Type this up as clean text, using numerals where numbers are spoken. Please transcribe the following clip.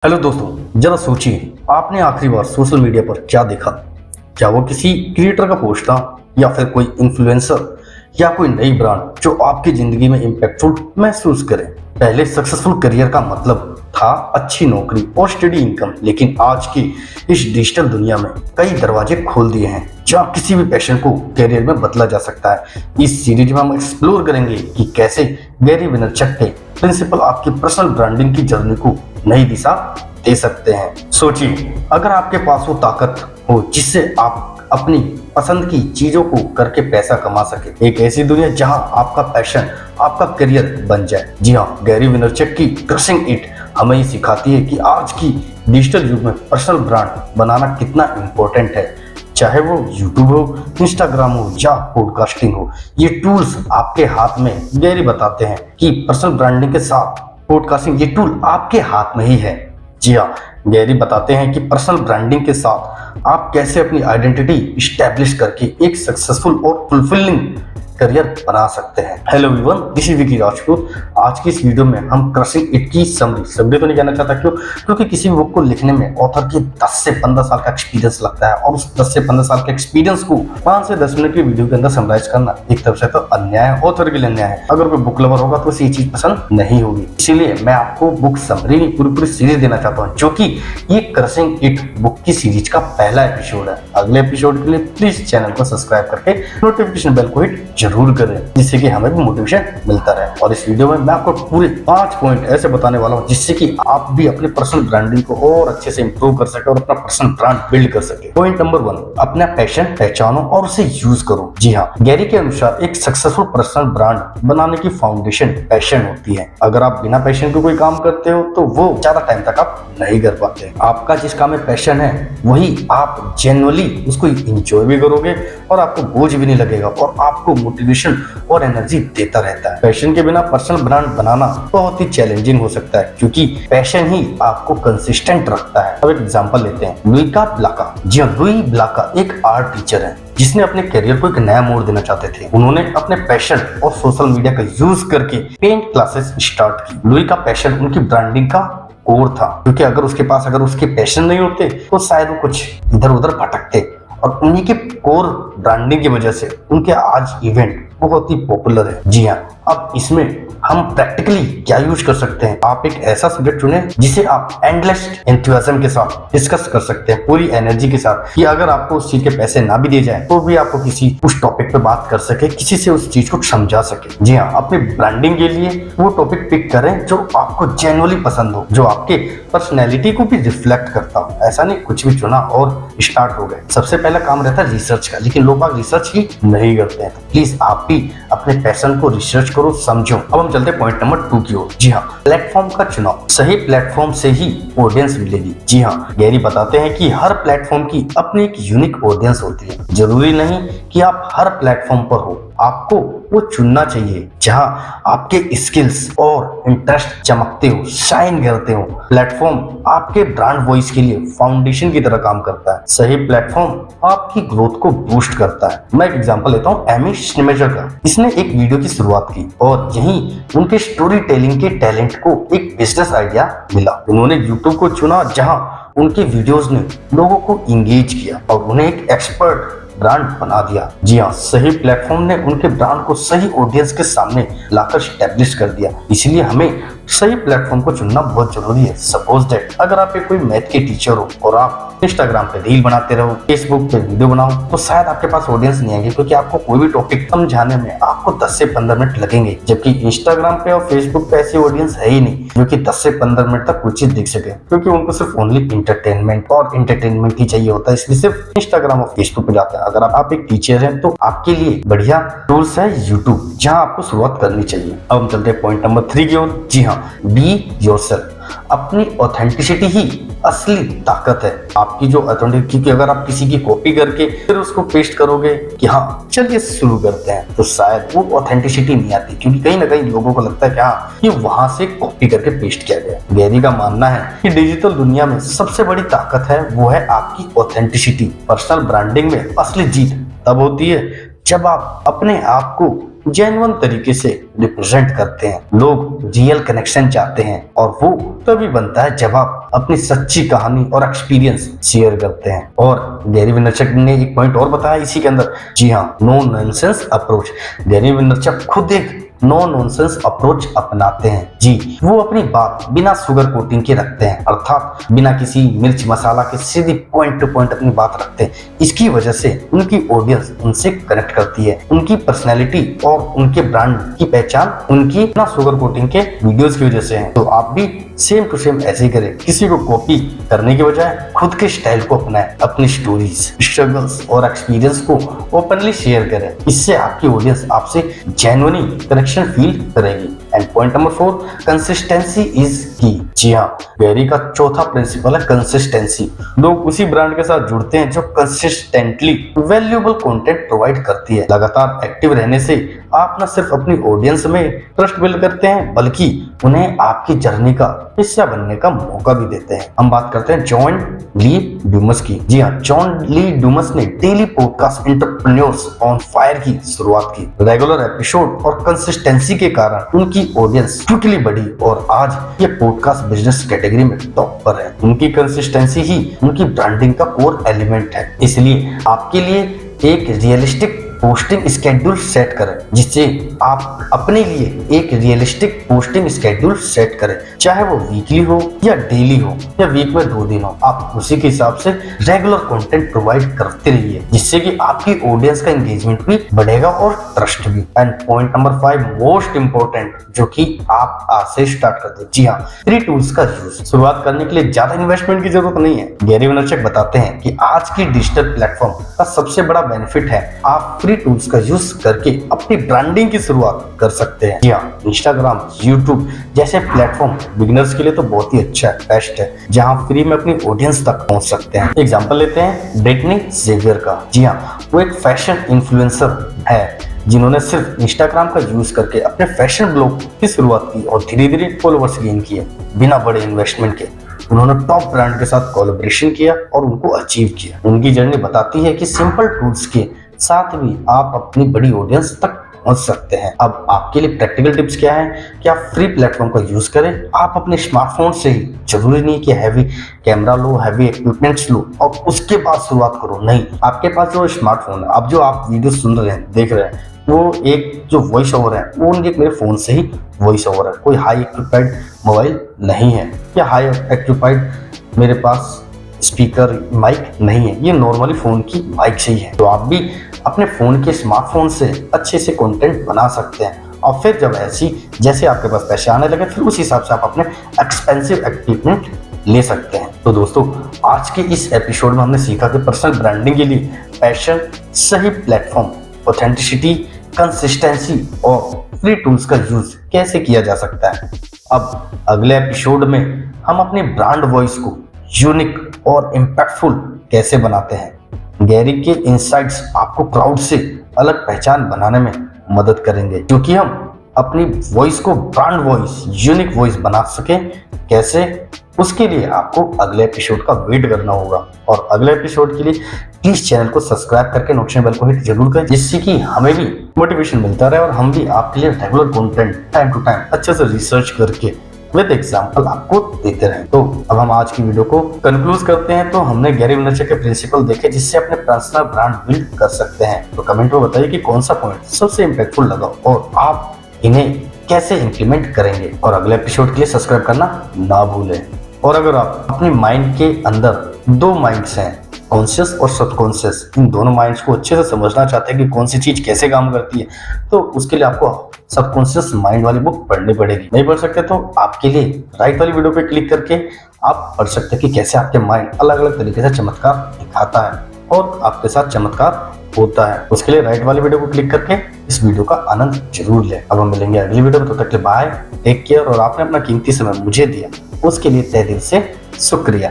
Hello दोस्तों, जरा सोचिए आपने आखिरी बार सोशल मीडिया पर क्या देखा। क्या वो किसी क्रिएटर का पोस्ट था, या फिर कोई इन्फ्लुएंसर, या कोई नई ब्रांड जो आपकी जिंदगी में इम्पैक्टफुल महसूस करे। पहले सक्सेसफुल करियर का मतलब था अच्छी नौकरी और स्टडी इनकम, लेकिन आज की इस डिजिटल दुनिया में कई दरवाजे खोल दिए हैं जहाँ किसी भी पैशन को करियर में बदला जा सकता है। इस सीरीज में हम एक्सप्लोर करेंगे कि कैसे गैरी वेनरचक के प्रिंसिपल आपकी पर्सनल ब्रांडिंग की जर्नी को नई दिशा दे सकते हैं। सोचिए, अगर आपके पास वो ताकत हो जिससे आप अपनी पसंद की चीजों को करके पैसा कमा सके, एक ऐसी दुनिया जहां आपका पैशन आपका करियर बन जाए। जी हाँ, गैरी वेनरचक की क्रशिंग इट हमें ये सिखाती है कि आज की डिजिटल युग में पर्सनल ब्रांड बनाना कितना इम्पोर्टेंट है। चाहे वो यूट्यूब हो, इंस्टाग्राम हो या पॉडकास्टिंग हो, ये टूल्स आपके हाथ में। गैरी बताते हैं कि पर्सनल ब्रांडिंग के साथ पॉडकास्टिंग, ये टूल आपके हाथ में ही है। जी हाँ, गैरी बताते हैं कि पर्सनल ब्रांडिंग के साथ आप कैसे अपनी आइडेंटिटी स्टैब्लिश करके एक सक्सेसफुल और फुलफिलिंग करियर बना सकते हैं। Hello everyone, this is Vicky Rajput. आज की इस वीडियो में हम क्रशिंग इट की समरी तो नहीं जानना चाहता। क्यों? क्योंकि किसी भी बुक को लिखने में ऑथर के 10 से 15 साल का एक्सपीरियंस लगता है, और उस 10 से 15 साल के एक्सपीरियंस को 5 से 10 मिनट की वीडियो के अंदर समराइज करना एक तरफ से तो अन्याय है, ऑथर के लिए अन्याय है। अगर कोई बुक लवर होगा तो उसे ये चीज पसंद नहीं होगी। इसीलिए मैं आपको बुक समरी पूरी सीरीज देना चाहता हूँ, जो कि ये क्रशिंग इट बुक की सीरीज का पहला एपिसोड है। अगले एपिसोड के लिए प्लीज चैनल को सब्सक्राइब करके नोटिफिकेशन बेल को हिट जरूर करें, जिससे कि हमें भी मोटिवेशन मिलता रहे। और इस वीडियो में मैं आपको पूरे 5 पॉइंट ऐसे बताने वाला हूं जिससे कि आप भी अपने पर्सनल ब्रांडिंग को और अच्छे से इंप्रूव कर सके और अपना पर्सनल ब्रांड बिल्ड कर सके। पॉइंट नंबर 1, अपना पैशन पहचानो और उसे यूज करो। जी हाँ, गैरी के अनुसार एक सक्सेसफुल पर्सनल ब्रांड बनाने की फाउंडेशन पैशन होती है। अगर आप बिना पैशन के कोई काम करते हो तो वो ज्यादा टाइम तक आप नहीं कर पाते। आपका जिस काम में पैशन है वही आप जेन्युइनली उसको इंजॉय भी करोगे और आपको बोझ भी नहीं लगेगा, और आपको मोटिवेशन और एनर्जी देता रहता है। पैशन के बिना पर्सनल ब्रांड बनाना बहुत ही चैलेंजिंग हो सकता है, क्योंकि पैशन ही आपको कंसिस्टेंट रखता है। अब एक एग्जांपल लेते हैं, लुइका ब्लाका। जी हाँ, लुई ब्लाका एक आर्ट टीचर है जिसने अपने करियर को एक नया मोड़ देना चाहते थे। उन्होंने अपने पैशन और सोशल मीडिया का यूज करके पेंट क्लासेस स्टार्ट की। लुई का पैशन उनकी ब्रांडिंग का कोर था, क्योंकि अगर उसके पैशन नहीं होते तो शायद वो कुछ इधर उधर भटकते, और उन्हीं के कोर ब्रांडिंग की वजह से उनके आज इवेंट बहुत ही पॉपुलर है। जी हाँ, अब इसमें हम प्रैक्टिकली क्या यूज कर सकते हैं। आप एक ऐसा सब्जेक्ट चुने जिसे आप एंडलेस एंथुसियाज्म के साथ डिस्कस कर सकते हैं, पूरी एनर्जी के साथ, कि अगर आपको उस चीज के पैसे ना भी दिए जाए तो भी आपको किसी उस टॉपिक पे बात कर सके, किसी से उस चीज को समझा सके। जी हाँ, अपनी ब्रांडिंग के लिए वो टॉपिक पिक करें जो आपको जेन्युइनली पसंद हो, जो आपके पर्सनैलिटी को भी रिफ्लेक्ट करता हो। ऐसा नहीं कुछ भी चुना और स्टार्ट हो गए। सबसे पहला काम रहता है रिसर्च का, लेकिन लोग रिसर्च ही नहीं करते हैं। प्लीज आप भी अपने पैशन को रिसर्च करो, समझो। अब हम चलते हैं पॉइंट नंबर 2 की ओर। जी हाँ, प्लेटफॉर्म का चुनाव। सही प्लेटफॉर्म से ही ऑडियंस मिलेगी। जी हाँ, गैरी बताते हैं कि हर प्लेटफॉर्म की अपनी एक यूनिक ऑडियंस होती है। जरूरी नहीं कि आप हर प्लेटफॉर्म पर हो, आपको वो चुनना चाहिए जहां आपके स्किल्स और इंटरेस्ट चमकते हो, शाइन करते हो। प्लेटफॉर्म आपके ब्रांड वॉइस के लिए फाउंडेशन की तरह काम करता है। सही प्लेटफॉर्म आपकी ग्रोथ को बूस्ट करता है। मैं एक एग्जांपल लेता हूँ एमी श्नेमेजर का। इसने एक वीडियो की शुरुआत की और यहीं उनके स्टोरी टेलिंग के टैलेंट को एक बिजनेस आइडिया मिला। उन्होंने यूट्यूब को चुना जहां उनके वीडियोस ने लोगों को इंगेज किया और उन्हें एक एक्सपर्ट ब्रांड बना दिया। जी हाँ, सही प्लेटफॉर्म ने उनके ब्रांड को सही ऑडियंस के सामने लाकर स्टैब्लिश कर दिया। इसलिए हमें सही प्लेटफॉर्म को चुनना बहुत जरूरी है। सपोज दैट अगर आप कोई मैथ के टीचर हो और आप इंस्टाग्राम पे रील बनाते रहो, फेसबुक पे वीडियो बनाओ, तो शायद आपके पास ऑडियंस नहीं आएगी, क्योंकि आपको कोई भी टॉपिक समझाने में आपको 10 से 15 मिनट लगेंगे। जबकि इंस्टाग्राम पे और फेसबुक पे ऐसी ऑडियंस है ही नहीं जो कि 10 से 15 मिनट तक कुछ चीज देख सके, क्योंकि उनको सिर्फ ओनली इंटरटेनमेंट ही चाहिए होता है। इसलिए सिर्फ इंस्टाग्राम और फेसबुक पे जाते हैं। अगर आप एक टीचर हैं तो आपके लिए बढ़िया टूल्स है यूट्यूब, जहां आपको शुरुआत करनी चाहिए। अब हम चलते हैं पॉइंट नंबर 3 की ओर। जी हाँ, बी योरसेल्फ। अपनी ऑथेंटिसिटी ही असली ताकत है आपकी, जो ऑथेंटिक। क्योंकि अगर आप किसी की कॉपी करके फिर उसको पेस्ट करोगे कि हाँ चलिए शुरू करते हैं, तो शायद वो ऑथेंटिसिटी नहीं आती, क्योंकि कहीं ना कहीं लोगों को लगता है कि हाँ ये वहां से कॉपी करके पेस्ट किया गया। गैरी का मानना है कि डिजिटल दुनिया में सबसे बड़ी ताकत है वो है आपकी ऑथेंटिसिटी। पर्सनल ब्रांडिंग में असली जीत तब होती है जब आप अपने आप को जेन्युइन तरीके से रिप्रेजेंट करते हैं। लोग रियल कनेक्शन चाहते हैं और वो तभी बनता है जब आप अपनी सच्ची कहानी और एक्सपीरियंस शेयर करते हैं। और गैरी विनरचक ने एक पॉइंट और बताया इसी के अंदर, जी हाँ, नो नॉनसेंस अप्रोच। गैरी विनरचक खुद एक नो नॉनसेंस अप्रोच अपनाते हैं। जी, वो अपनी बात बिना शुगर कोटिंग के रखते हैं, अर्थात बिना किसी मिर्च मसाला के सीधी पॉइंट टू पॉइंट अपनी बात रखते हैं। इसकी वजह से उनकी ऑडियंस उनसे कनेक्ट करती है। उनकी पर्सनैलिटी और उनके ब्रांड की पहचान उनकी बिना शुगर कोटिंग के वीडियोस की वजह से है। तो आप भी सेम टू सेम ऐसे ही करें, किसी को कॉपी करने के बजाय खुद के स्टाइल को अपनाएं, अपनी स्टोरीज, स्ट्रगल्स और एक्सपीरियंस को ओपनली शेयर करें। इससे आपकी ऑडियंस आपसे जेन्युइनली कनेक्शन फील करेगी। And point number 4, consistency is की। जी हाँ, गैरी का चौथा प्रिंसिपल है कंसिस्टेंसी। लोग उसी ब्रांड के साथ जुड़ते हैं जो कंसिस्टेंटली वैल्यूएबल कंटेंट प्रोवाइड करती है। लगातार एक्टिव रहने से आप न सिर्फ अपनी ऑडियंस में ट्रस्ट बिल्ड करते हैं, बल्कि उन्हें आपकी जर्नी का हिस्सा बनने का मौका भी देते हैं। हम बात करते हैं जॉन ली डूमस की। जी हाँ, जॉन ली डूमस ने daily podcast entrepreneurs on fire की शुरुआत की। रेगुलर एपिसोड और कंसिस्टेंसी के कारण उनकी ऑडियंस क्विकली बढ़ी और आज ये पॉडकास्ट बिजनेस कैटेगरी में टॉप पर है। उनकी कंसिस्टेंसी ही उनकी ब्रांडिंग का कोर एलिमेंट है। इसलिए आपके लिए एक रियलिस्टिक पोस्टिंग स्केड्यूल सेट करें, जिससे आप अपने लिए एक रियलिस्टिक पोस्टिंग स्केड्यूल सेट करें, चाहे वो वीकली हो या डेली हो या वीक में 2 दिन हो। आप उसी के हिसाब से रेगुलर कंटेंट प्रोवाइड करते रहिए, जिससे कि आपकी ऑडियंस का एंगेजमेंट भी बढ़ेगा और ट्रस्ट भी। And point number 5, most important, जो कि आप आज से स्टार्ट कर दो। जी हाँ, फ्री टूल्स का यूज। शुरुआत करने के लिए ज्यादा इन्वेस्टमेंट की जरूरत नहीं है। गैरी विनरचक बताते हैं कि आज की डिजिटल प्लेटफॉर्म का सबसे बड़ा बेनिफिट है आप फ्री टूल्स का यूज करके अपनी ब्रांडिंग की शुरुआत कर सकते हैं। जी हाँ, इंस्टाग्राम, यूट्यूब जैसे प्लेटफॉर्म बिगिनर्स के लिए तो बहुत ही अच्छा है, बेस्ट है, जहां फ्री में अपनी ऑडियंस तक पहुंच सकते हैं। एग्जांपल लेते हैं ब्रिटनी जेवियर का। जी हाँ, वो एक फैशन इन्फ्लुएंसर है जिन्होंने सिर्फ इंस्टाग्राम का यूज करके अपने फैशन ब्लॉग की शुरुआत की और धीरे धीरे फॉलोअर्स गेन किए बिना बड़े इन्वेस्टमेंट के। उन्होंने टॉप ब्रांड के साथ कोलैबोरेशन किया और उनको अचीव किया। उनकी जर्नी बताती है कि सिंपल टूल्स के साथ भी आप अपनी बड़ी ऑडियंस तक पहुंच सकते हैं। अब आपके लिए प्रैक्टिकल टिप्स क्या है कि आप फ्री प्लेटफॉर्म का यूज करें। आप अपने स्मार्टफोन से ही, जरूरी नहीं कि हैवी कैमरा लो, हैवी इक्विपमेंट्स लो और उसके बाद शुरुआत करो। नहीं, आपके पास जो स्मार्टफोन है, अब जो आप वीडियो सुन रहे हैं, देख रहे हैं, वो एक जो वॉइस ओवर है वो उनके मेरे फोन से ही वॉइस ओवर है। कोई हाई इक्विपाइड मोबाइल नहीं है या हाई इक्विपाइड मेरे पास स्पीकर माइक नहीं है, ये नॉर्मली फोन की माइक से ही है। तो आप भी अपने फोन के स्मार्टफोन से अच्छे से कंटेंट बना सकते हैं और फिर जब ऐसी जैसे आपके पास पैसे आने लगे, फिर उस हिसाब से आप अपने एक्सपेंसिव इक्विपमेंट ले सकते हैं। तो दोस्तों, आज के इस एपिसोड में हमने सीखा कि पर्सनल ब्रांडिंग के लिए पैशन, सही प्लेटफॉर्म, ऑथेंटिसिटी, कंसिस्टेंसी और फ्री टूल्स का यूज कैसे किया जा सकता है। अब अगले एपिसोड में हम अपने ब्रांड वॉइस को यूनिक और इम्पैक्टफुल कैसे बनाते हैं। गैरी के इनसाइट्स आपको क्राउड से अलग पहचान बनाने में मदद करेंगे, क्योंकि हम अपनी वॉइस को ब्रांड वॉइस, यूनिक वॉइस बना सकें। कैसे, उसके लिए आपको अगले एपिसोड का वेट करना होगा। और अगले एपिसोड के लिए प्लीज चैनल को सब्सक्राइब करके नोटिफिकेशन बेल को हिट जरूर करें, जिससे कि हमें भी मोटिवेशन मिलता रहे और हम भी आपके लिए regular content time to time अच्छे से रिसर्च करके विद एग्जाम्पल आपको देते रहे। तो अब हम आज की वीडियो को कंक्लूड करते हैं। तो हमने गैरी विनरचक के प्रिंसिपल देखे जिससे अपने पर्सनल ब्रांड बिल्ड कर सकते हैं। तो कमेंट में बताइए कि कौन सा पॉइंट सबसे इम्पैक्टफुल लगा और आप इन्हें कैसे इंप्लीमेंट करेंगे। और अगले एपिसोड के लिए सब्सक्राइब करना ना भूलें। और अगर आप अपने माइंड के अंदर 2 माइंड्स हैं, कॉन्शियस और सबकॉन्शियस, इन दोनों माइंड्स को अच्छे से समझना चाहते हैं कि कौन सी चीज कैसे काम करती है, तो उसके लिए आपको सबकॉन्शियस माइंड वाली बुक पढ़नी पड़ेगी। नहीं पढ़ सकते तो आपके लिए राइट वाली वीडियो पे क्लिक करके आप पढ़ सकते हैं कि कैसे आपके माइंड अलग अलग तरीके से चमत्कार दिखाता है और आपके साथ चमत्कार होता है। उसके लिए राइट वाली वीडियो को क्लिक करके इस वीडियो का आनंद जरूर लें। अब हम मिलेंगे अगली वीडियो में, तब तक के लिए बाय, टेक केयर। और आपने अपना कीमती समय मुझे दिया उसके लिए तहे दिल से शुक्रिया।